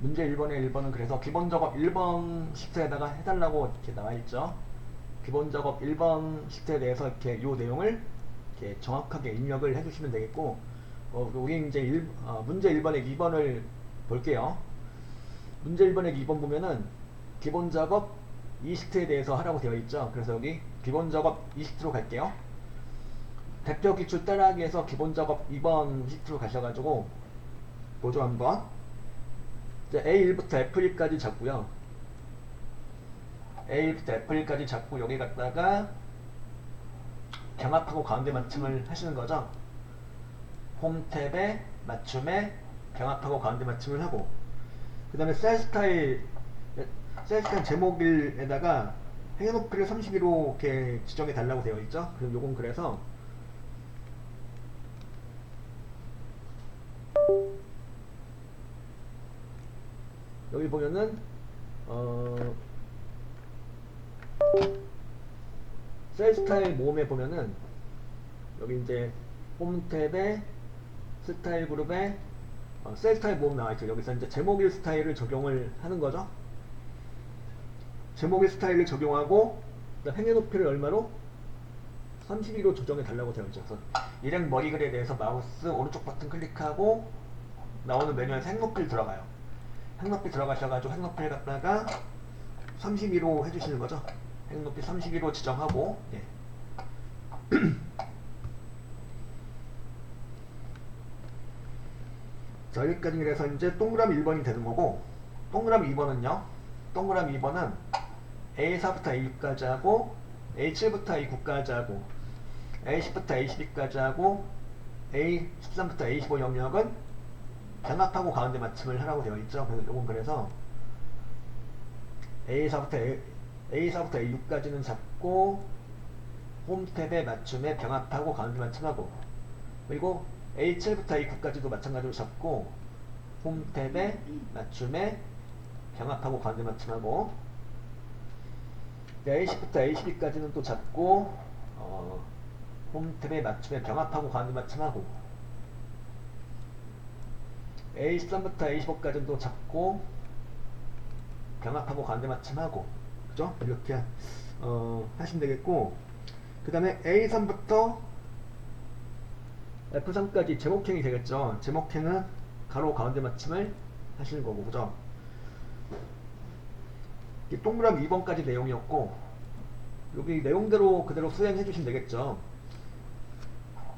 문제 1번에 1번은 그래서 기본 작업 1번 시트에다가 해달라고 이렇게 나와있죠. 기본 작업 1번 시트에 대해서 이렇게 요 내용을 이렇게 정확하게 입력을 해주시면 되겠고, 우리 이제 문제 1번에 2번을 볼게요. 문제 1번에 2번 보면은 기본 작업 2시트에 대해서 하라고 되어 있죠. 그래서 여기 기본 작업 2시트로 갈게요. 대표 기출 따라하기에서 기본 작업 2번 시트로 가셔가지고 보죠 한번. 이제 A1부터 F1까지 잡고요. A1부터 F1까지 잡고 여기 갖다가 병합하고 가운데 맞춤을 하시는 거죠. 홈 탭에 맞춤에 병합하고 가운데 맞춤을 하고, 그 다음에 셀 스타일 제목일에다가 행의 높이를 32로 이렇게 지정해 달라고 되어 있죠. 그럼 요건 그래서 여기 보면은 셀 스타일 모음에 보면은 여기 이제 홈 탭에 스타일 그룹에 셀 스타일 모음 나와있죠. 여기서 이제 제목일 스타일을 적용을 하는 거죠. 제목일 스타일을 적용하고 행의 높이를 얼마로? 32로 조정해 달라고 되어 있죠. 그래서 일행 머리글에 대해서 마우스 오른쪽 버튼 클릭하고 나오는 메뉴에서 행높이를 들어가요. 행높이 들어가셔가지고 행높이를 갖다가 32로 해주시는 거죠. 행높이 32로 지정하고, 예. 자, 여기까지 그래서 이제 동그라미 1번이 되는 거고, 동그라미 2번은요. 동그라미 2번은 A4부터 A6까지 하고, A7부터 A9까지 하고, A10부터 A12까지 하고, A13부터 A15 영역은 병합하고 가운데 맞춤을 하라고 되어 있죠. 그래서 요건 그래서 A4부터 A6까지는 잡고 홈 탭에 맞춤에 병합하고 가운데 맞춤하고, 그리고 A7부터 A9까지도 마찬가지로 잡고 홈 탭에 맞춤에 병합하고 가운데 맞춤하고, A10부터 A12까지는 또 잡고 홈 탭에 맞춤에 병합하고 가운데 맞춤하고, A13부터 A15까지는 또 잡고 병합하고 가운데 맞춤하고, 그죠? 이렇게 하시면 되겠고, 그 다음에 A3부터 F3까지 제목행이 되겠죠. 제목행은 가로 가운데 맞춤을 하시는 거고, 그죠? 동그라미 2번까지 내용이었고, 여기 내용대로 그대로 수행해 주시면 되겠죠.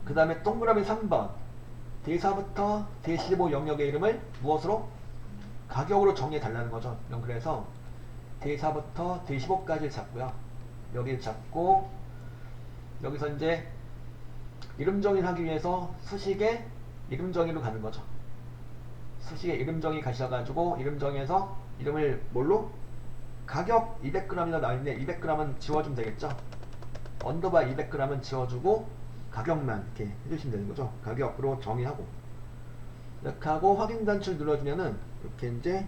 그 다음에 동그라미 3번 D4부터 D15 영역의 이름을 무엇으로? 가격으로 정리해 달라는 거죠. 그래서 D4부터 D15까지 잡고요. 여기를 잡고 여기서 이제 이름 정의를 하기 위해서 수식에 이름 정의로 가는 거죠. 수식에 이름 정의 가셔가지고 이름 정의에서 이름을 뭘로? 가격 200g이나 나와있는데 200g은 지워주면 되겠죠. 언더바 200g은 지워주고 가격만 이렇게 해주시면 되는 거죠. 가격으로 정의하고, 이렇게 하고 확인 단추를 눌러주면은 이렇게 이제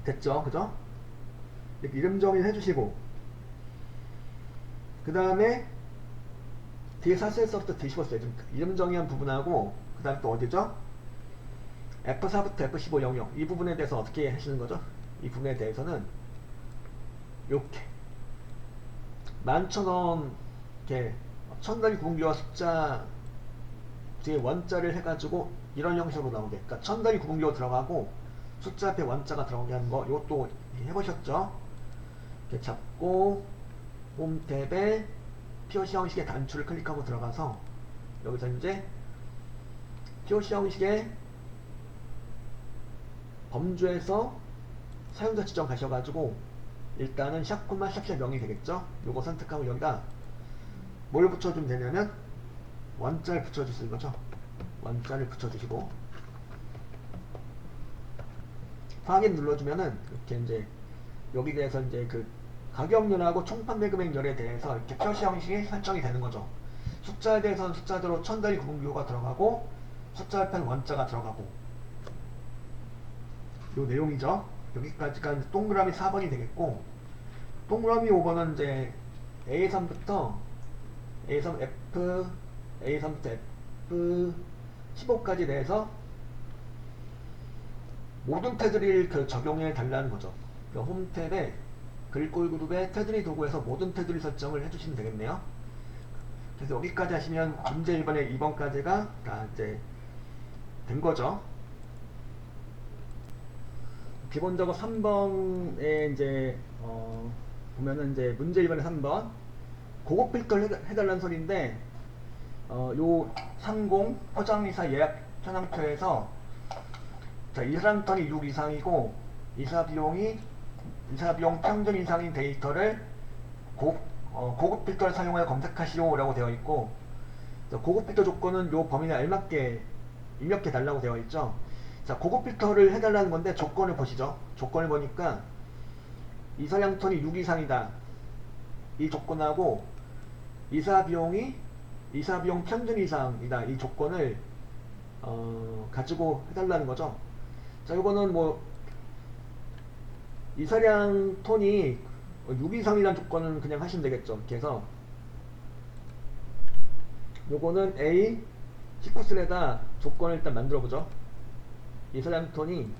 됐죠. 그죠? 이렇게 이름 정의를 해주시고, 그 다음에 D4셀서부터 D15 써요. 이름 정의한 부분하고, 그 다음에 또 어디죠? F4부터 F15 영역, 이 부분에 대해서 어떻게 하시는 거죠? 이 부분에 대해서는 이렇게 11,000원 이렇게 천단위 구분기와 숫자 뒤에 원자를 해가지고 이런 형식으로 나오게, 그러니까 천단위 구분기로 들어가고 숫자 앞에 원자가 들어가게 하는 거, 이것도 해보셨죠? 이렇게 잡고 홈 탭에 POC 형식의 단추를 클릭하고 들어가서 여기서 이제 POC 형식의 범주에서 사용자 지정 가셔가지고 일단은 샵, 샵샵 0이 되겠죠? 요거 선택하고 여기다 뭘 붙여주면 되냐면 원자를 붙여주시는 거죠. 원자를 붙여주시고 확인 눌러주면은 이렇게 이제 여기 대해서 이제 그 가격률하고 총판매 금액열에 대해서 이렇게 표시 형식이 설정이 되는 거죠. 숫자에 대해서는 숫자대로 천단위 구분기호가 들어가고 숫자 앞에는 원자가 들어가고, 요 내용이죠. 여기까지가 동그라미 4번이 되겠고, 동그라미 5번은 이제 A3부터 A3 F A3부터 F15까지 대해서 모든 테두리를 그 적용해 달라는 거죠. 그러니까 홈 탭에 글꼴 그룹의 테두리 도구에서 모든 테두리 설정을 해주시면 되겠네요. 그래서 여기까지 하시면 문제 1번에 2번까지가 다 이제 된 거죠. 기본적으로 3번에 이제 보면은 이제 문제 1번에 3번 고급 필터를 해달라는 소리인데 요 상공 포장이사 예약 현황표에서 자, 이사람턴이 6 이상이고 이사비용 평균 이상인 데이터를 고급 필터를 사용하여 검색하시오 라고 되어 있고, 고급 필터 조건은 요 범위에 알맞게 입력해 달라고 되어 있죠. 자, 고급 필터를 해달라는 건데 조건을 보시죠. 조건을 보니까 이사량턴이 6 이상이다 이 조건하고 이사비용 평균 이상이다 이 조건을 가지고 해달라는 거죠. 자, 요거는 뭐 이사량 톤이 6 이상이라는 조건은 그냥 하시면 되겠죠. 그래서 요거는 A 19슬에다 조건을 일단 만들어 보죠. 이사량 톤이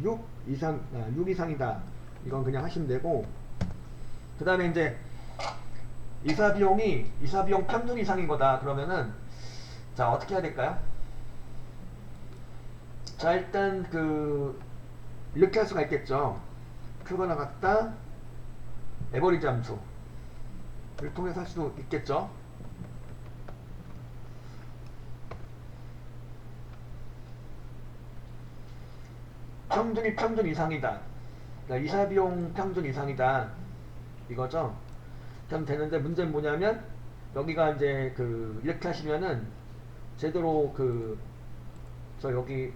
6 이상이다 이건 그냥 하시면 되고, 그 다음에 이제 이사비용 평균 이상인 거다 그러면은 자, 어떻게 해야 될까요? 자, 일단 이렇게 할 수가 있겠죠. 크거나 같다 에버리지 함수를 통해서 할 수도 있겠죠. 평균이 평균 이상이다, 그러니까 이사비용 평균 이상이다 이거죠. 그럼 되는데 문제는 뭐냐면 여기가 이제 이렇게 하시면은 제대로 여기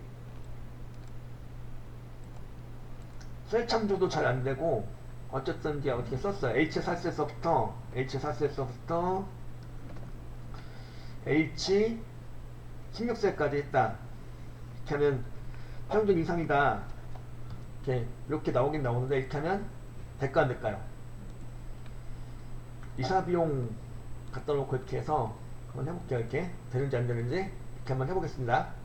셀 참조도 잘 안되고, 어쨌든 이제 어떻게 썼어요. H4셀서부터 H16셀까지 했다. 이렇게 하면 평균 이상이다 이렇게 나오긴 나오는데, 이렇게 하면 될까 안 될까요? 이사비용 갖다 놓고 이렇게 해서 한번 해볼게요. 이렇게 되는지 안 되는지 이렇게 한번 해보겠습니다.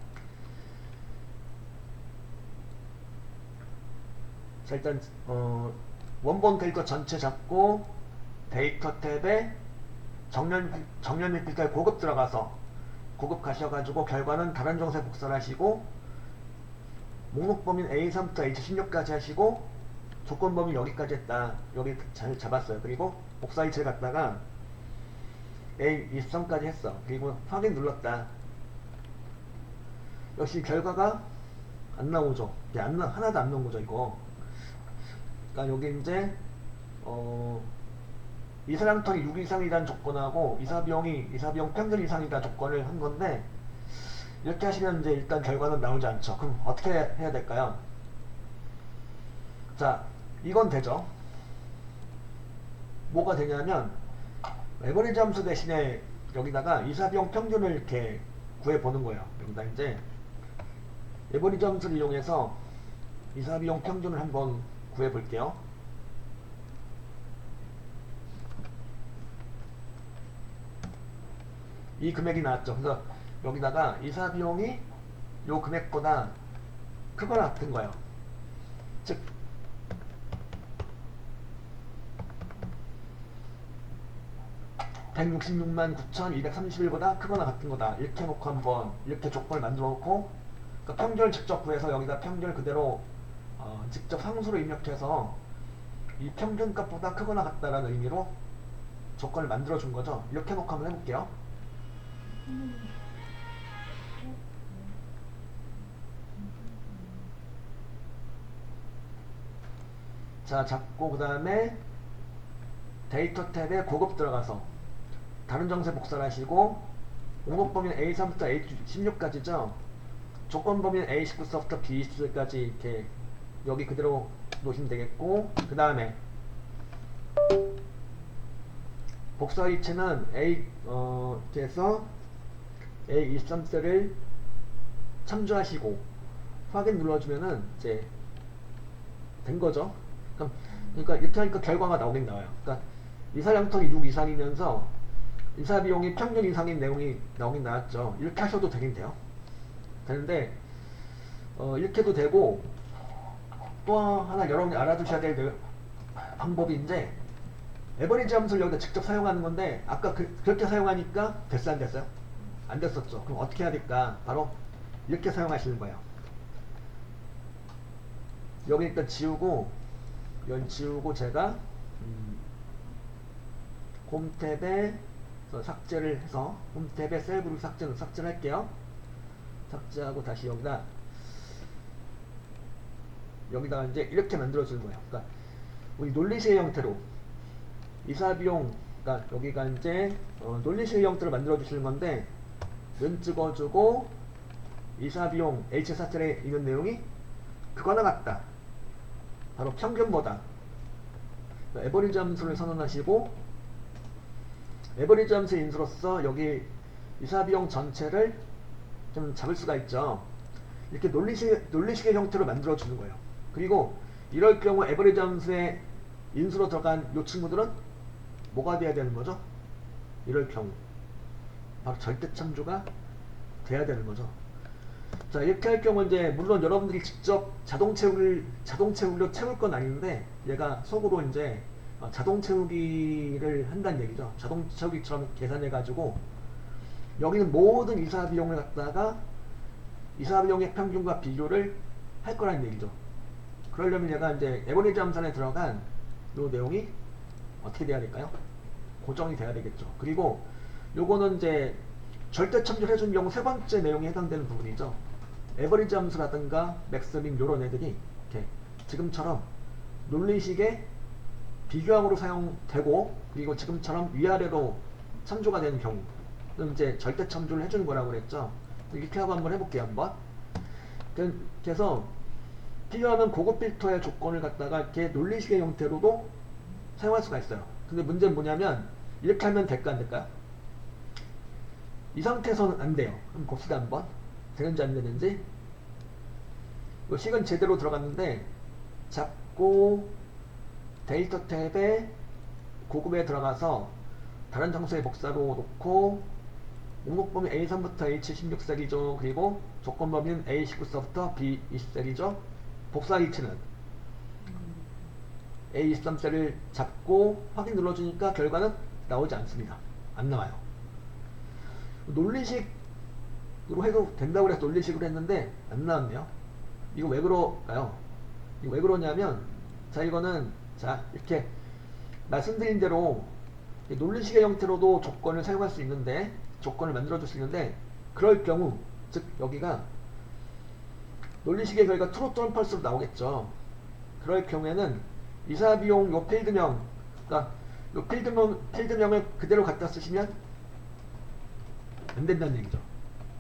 자, 일단 원본 데이터 전체 잡고 데이터 탭에 정렬 및 필터에 고급 들어가서 고급 가셔가지고 결과는 다른 정세 복사를 하시고, 목록 범위는 A3부터 H16까지 하시고, 조건 범위 여기까지 했다. 여기 잘 잡았어요. 그리고 복사 위치를 갖다가 A23까지 했어. 그리고 확인 눌렀다. 역시 결과가 안 나오죠. 하나도 안 나온 거죠, 이거. 그러니까 여기 이제 이사량턴이 6 이상이라는 조건하고 이사비용 평균 이상이다 조건을 한 건데, 이렇게 하시면 이제 일단 결과는 나오지 않죠. 그럼 어떻게 해야 될까요? 자, 이건 되죠. 뭐가 되냐면 에버리지 함수 대신에 여기다가 이사비용 평균을 이렇게 구해보는 거예요. 여기다 이제 에버리지 함수를 이용해서 이사비용 평균을 한번 구해볼게요. 이 금액이 나왔죠. 그래서 여기다가 이사비용이 요 금액보다 크거나 같은 거예요. 즉 166만 9,231보다 크거나 같은 거다 이렇게 해놓고 한번 이렇게 조건을 만들어 놓고, 그러니까 평균을 직접 구해서 여기다 평균을 그대로 직접 상수로 입력해서 이 평균값보다 크거나 같다라는 의미로 조건을 만들어 준 거죠. 이렇게 해놓고 한번 해볼게요. 자, 잡고 그 다음에 데이터 탭에 고급 들어가서 다른 정세 복사를 하시고, 목록 범위는 A3부터 A16까지죠. 조건 범위는 A19부터 B20까지 이렇게 여기 그대로 놓으시면 되겠고, 그 다음에 복사 위치는 에서 A23셀을 참조하시고 확인 눌러주면은 이제 된 거죠. 그러니까 이렇게 하니까 결과가 나오긴 나와요. 그러니까 이사량턴이 6 이상이면서 이사비용이 평균 이상인 내용이 나오긴 나왔죠. 이렇게 하셔도 되긴 돼요. 되는데 이렇게 해도 되고, 또 하나 여러분이 알아두셔야 될 방법인데, 에버리지 함수를 여기다 직접 사용하는 건데, 아까 그렇게 사용하니까 됐어요, 안 됐어요? 안 됐었죠. 그럼 어떻게 해야 될까? 바로 이렇게 사용하시는 거예요. 여기 일단 지우고, 이건 지우고 제가 홈 탭에 삭제를 해서, 홈 탭에 셀 그룹 삭제를 할게요. 삭제하고 다시 여기다가 이제 이렇게 만들어주는 거예요. 그러니까 우리 논리식 형태로 이사비용, 그러니까 여기가 이제 논리식 형태로 만들어 주시는 건데, 면 찍어주고 이사비용 H4셀에 있는 내용이 그거나 같다. 바로 평균보다. 에버리지 함수를 선언하시고, 에버리지 함수의 인수로서 여기 이사비용 전체를 좀 잡을 수가 있죠. 이렇게 논리식의 형태로 만들어 주는 거예요. 그리고 이럴 경우 에버리지 함수의 인수로 들어간 이 친구들은 뭐가 돼야 되는 거죠? 이럴 경우 바로 절대참조가 돼야 되는 거죠. 자, 이렇게 할 경우 이제 물론 여러분들이 직접 자동 채우기로 채울 건 아닌데, 얘가 속으로 이제 자동 채우기를 한다는 얘기죠. 자동 채우기처럼 계산해 가지고 여기는 모든 이사 비용을 갖다가 이사 비용의 평균과 비교를 할 거라는 얘기죠. 그러려면 얘가 이제 에버리지 함산에 들어간 이 내용이 어떻게 돼야 될까요? 고정이 돼야 되겠죠. 그리고 요거는 이제 절대 참조를 해준 경우 세 번째 내용에 해당되는 부분이죠. 에버리지 함수라든가 맥스민 요런 애들이 이렇게 지금처럼 논리식의 비교항으로 사용되고, 그리고 지금처럼 위아래로 참조가 되는 경우는 이제 절대 참조를 해주는 거라고 그랬죠. 이렇게 하고 한번 해볼게요. 한번. 그래서 필요하면 고급 필터의 조건을 갖다가 이렇게 논리식의 형태로도 사용할 수가 있어요. 근데 문제는 뭐냐면 이렇게 하면 될까 안 될까요? 이 상태에서는 안 돼요. 그럼 봅시다 한번. 되는지 안 되는지. 이 식은 제대로 들어갔는데 잡고 데이터 탭에 고급에 들어가서 다른 장소의 복사로 놓고, 목록 범위 A3부터 A76셀이죠. 그리고 조건 범위는 A19셀부터 B20셀이죠. 복사 위치는 A23셀을 잡고 확인 눌러주니까 결과는 나오지 않습니다. 안 나와요. 논리식으로 해도 된다고 해서 논리식으로 했는데 안 나왔네요. 이거 왜 그럴까요? 이거 왜 그러냐면, 자, 이거는 자, 이렇게 말씀드린 대로 논리식의 형태로도 조건을 사용할 수 있는데, 조건을 만들어 줄 수 있는데, 그럴 경우, 즉 여기가 논리식의 결과 트루 또는 펄스로 나오겠죠. 그럴 경우에는 이사비용 요 필드명, 그러니까 요 필드명을 그대로 갖다 쓰시면 안 된다는 얘기죠.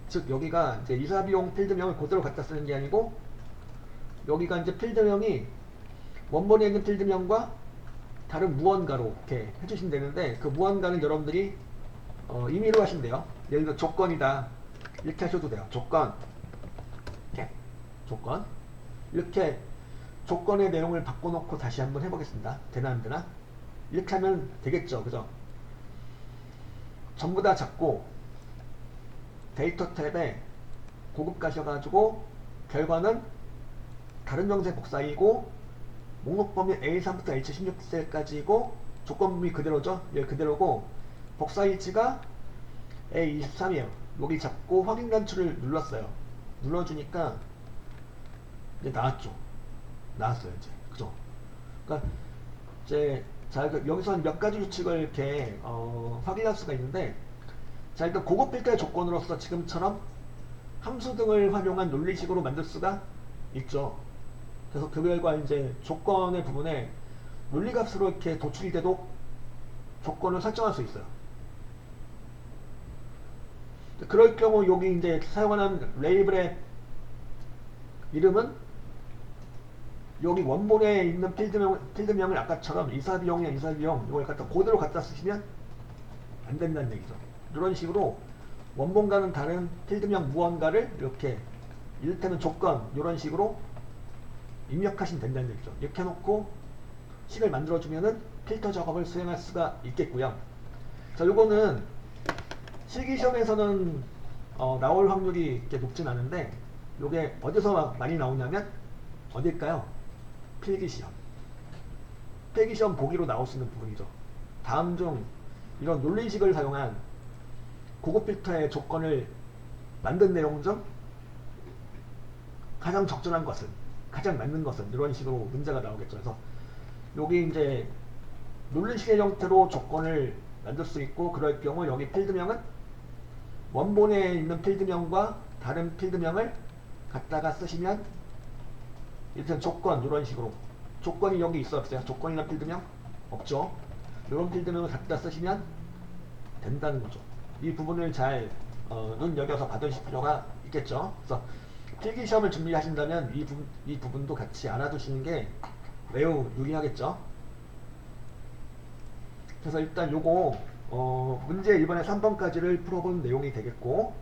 즉 여기가 이제 이사비용 필드명을 그대로 갖다 쓰는 게 아니고, 여기가 이제 필드명이 원본에 있는 필드명과 다른 무언가로 이렇게 해주시면 되는데, 그 무언가는 여러분들이 임의로 하시면 돼요. 예를 들어 조건이다 이렇게 하셔도 돼요. 조건, 이렇게 조건, 이렇게 조건의 내용을 바꿔놓고 다시 한번 해보겠습니다. 되나 안 되나? 이렇게 하면 되겠죠, 그죠? 전부 다 잡고 데이터 탭에 고급 가셔가지고 결과는 다른 정세 복사이고, 목록 범위 A3부터 H16셀까지고, 조건 범위 그대로죠. 예, 그대로고, 복사 위치가 A23이에요. 여기 잡고 확인 단추를 눌렀어요. 눌러주니까 이제 나왔죠. 나왔어요, 이제. 그죠? 그러니까 이제 자, 여기서 몇 가지 규칙을 이렇게 확인할 수가 있는데, 자, 일단 고급 필터의 조건으로서 지금처럼 함수 등을 활용한 논리식으로 만들 수가 있죠. 그래서 그 결과 이제 조건의 부분에 논리값으로 이렇게 도출이 돼도 조건을 설정할 수 있어요. 그럴 경우 여기 이제 사용하는 레이블의 이름은 여기 원본에 있는 필드명을 아까처럼 이사비용이야 이사비용 이걸 갖다 그대로 갖다 쓰시면 안 된다는 얘기죠. 이런 식으로 원본과는 다른 필드명 무언가를 이렇게 이를테면 조건 이런 식으로 입력하시면 된다는 얘기죠. 이렇게 해놓고 식을 만들어주면은 필터 작업을 수행할 수가 있겠고요. 자, 요거는 실기시험에서는 나올 확률이 이렇게 높진 않은데, 요게 어디서 많이 나오냐면 어딜까요? 필기시험. 필기시험 보기로 나올 수 있는 부분이죠. 다음 중 이런 논리식을 사용한 고급 필터의 조건을 만든 내용 중 가장 적절한 것은, 가장 맞는 것은, 이런 식으로 문제가 나오겠죠. 그래서 여기 이제 논리식의 형태로 조건을 만들 수 있고, 그럴 경우 여기 필드명은 원본에 있는 필드명과 다른 필드명을 갖다가 쓰시면, 일단 조건, 이런 식으로 조건이 여기 있어 없어요? 조건이나 필드명? 없죠. 이런 필드명을 갖다 쓰시면 된다는 거죠. 이 부분을 잘 눈여겨서 받으실 필요가 있겠죠. 그래서 필기시험을 준비하신다면 이 부분도 같이 알아두시는 게 매우 유리하겠죠. 그래서 일단 요거 문제 1번에 3번까지를 풀어본 내용이 되겠고,